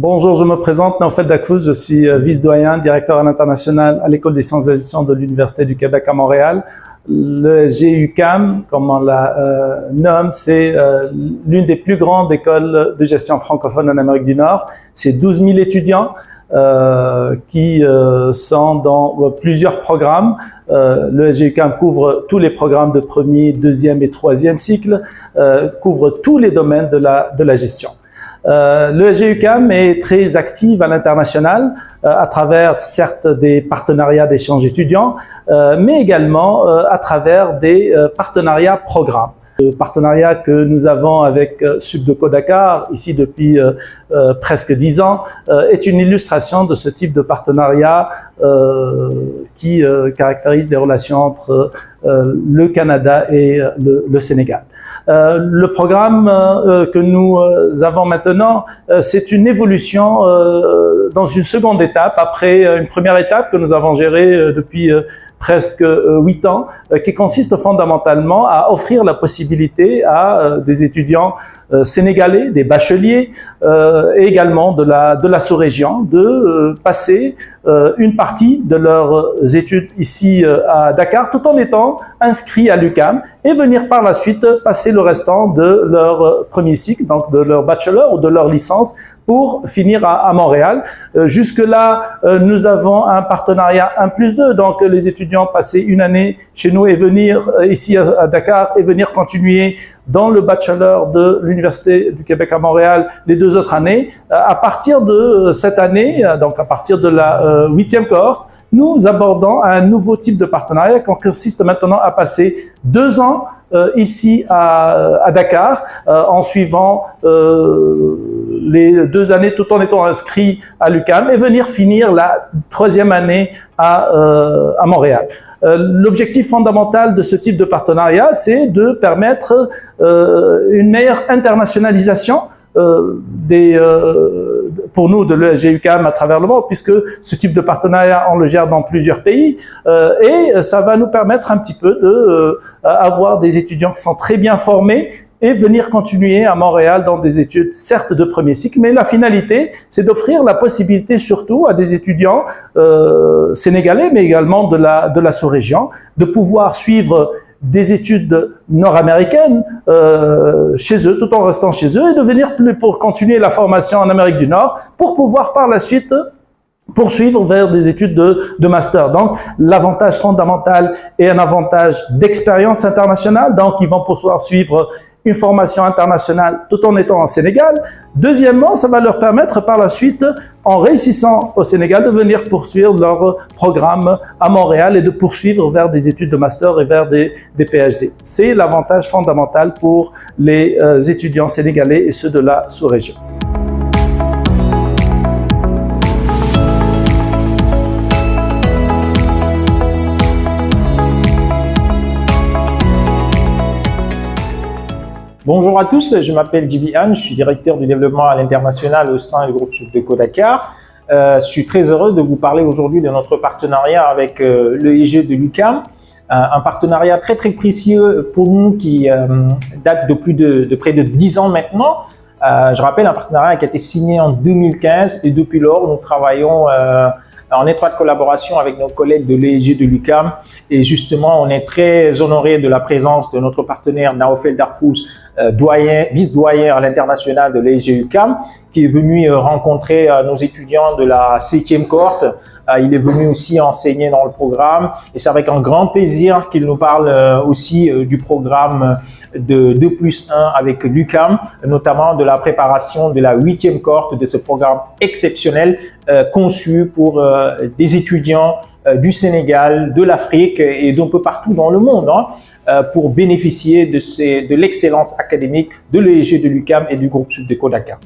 Bonjour, je me présente, Naofel Dakouz, je suis vice-doyen, directeur à l'international à l'École des sciences de gestion de l'Université du Québec à Montréal. Le GUQAM, comme on la nomme, c'est l'une des plus grandes écoles de gestion francophone en Amérique du Nord. C'est 12 000 étudiants qui sont dans plusieurs programmes. Le GUQAM couvre tous les programmes de premier, deuxième et troisième cycle, couvre tous les domaines de la gestion. Le GUQAM est très actif à l'international à travers certes des partenariats d'échange étudiants, mais également à travers des partenariats programmes. Le partenariat que nous avons avec Subdeco Dakar, ici depuis presque 10 ans, est une illustration de ce type de partenariat qui caractérise les relations entre le Canada et le Sénégal. Le programme que nous avons maintenant, c'est une évolution dans une seconde étape, après une première étape que nous avons gérée depuis presque 8 ans, qui consiste fondamentalement à offrir la possibilité à des étudiants sénégalais, des bacheliers et également de la sous-région de passer une partie de leurs études ici à Dakar tout en étant inscrits à l'UQAM et venir par la suite passer le restant de leur premier cycle, donc de leur bachelor ou de leur licence pour finir à Montréal. Jusque-là, nous avons un partenariat 1+2, donc les étudiants passer une année chez nous et venir ici à Dakar et venir continuer dans le bachelor de l'Université du Québec à Montréal les 2 autres années. À partir de cette année, donc à partir de la 8e cohorte, nous abordons un nouveau type de partenariat qui consiste maintenant à passer 2 ans ici à Dakar en suivant les 2 années tout en étant inscrit à l'UQAM et venir finir la 3e année à Montréal. L'objectif fondamental de ce type de partenariat, c'est de permettre une meilleure internationalisation pour nous de l'ESGUQAM à travers le monde, puisque ce type de partenariat, on le gère dans plusieurs pays, et ça va nous permettre un petit peu avoir des étudiants qui sont très bien formés et venir continuer à Montréal dans des études, certes de premier cycle, mais la finalité, c'est d'offrir la possibilité surtout à des étudiants sénégalais, mais également de la sous-région, de pouvoir suivre des études nord-américaines chez eux, tout en restant chez eux, et de venir pour continuer la formation en Amérique du Nord, pour pouvoir par la suite poursuivre vers des études de master. Donc, l'avantage fondamental est un avantage d'expérience internationale, donc ils vont pouvoir suivre une formation internationale tout en étant au Sénégal. Deuxièmement, ça va leur permettre par la suite, en réussissant au Sénégal, de venir poursuivre leur programme à Montréal et de poursuivre vers des études de master et vers des PhD. C'est l'avantage fondamental pour les étudiants sénégalais et ceux de la sous-région. Bonjour à tous, je m'appelle Djibi Anne, je suis directeur du développement à l'international au sein du groupe Subdeco Dakar. Je suis très heureux de vous parler aujourd'hui de notre partenariat avec l'EIG de l'UQAM, un partenariat très précieux pour nous qui date de près de 10 ans maintenant. Je rappelle un partenariat qui a été signé en 2015 et depuis lors nous travaillons en étroite collaboration avec nos collègues de l'EIG de l'UQAM et justement on est très honoré de la présence de notre partenaire Naofel Dakouz, vice-doyen à l'international de l'EIG UQAM, qui est venu rencontrer nos étudiants de la 7e cohorte. Il est venu aussi enseigner dans le programme et c'est avec un grand plaisir qu'il nous parle aussi du programme de 2+1 avec l'UQAM, notamment de la préparation de la 8e cohorte de ce programme exceptionnel conçu pour des étudiants du Sénégal, de l'Afrique et d'un peu partout dans le monde, pour bénéficier de l'excellence académique de l'EIG de l'UQAM et du groupe Subdeco Dakar.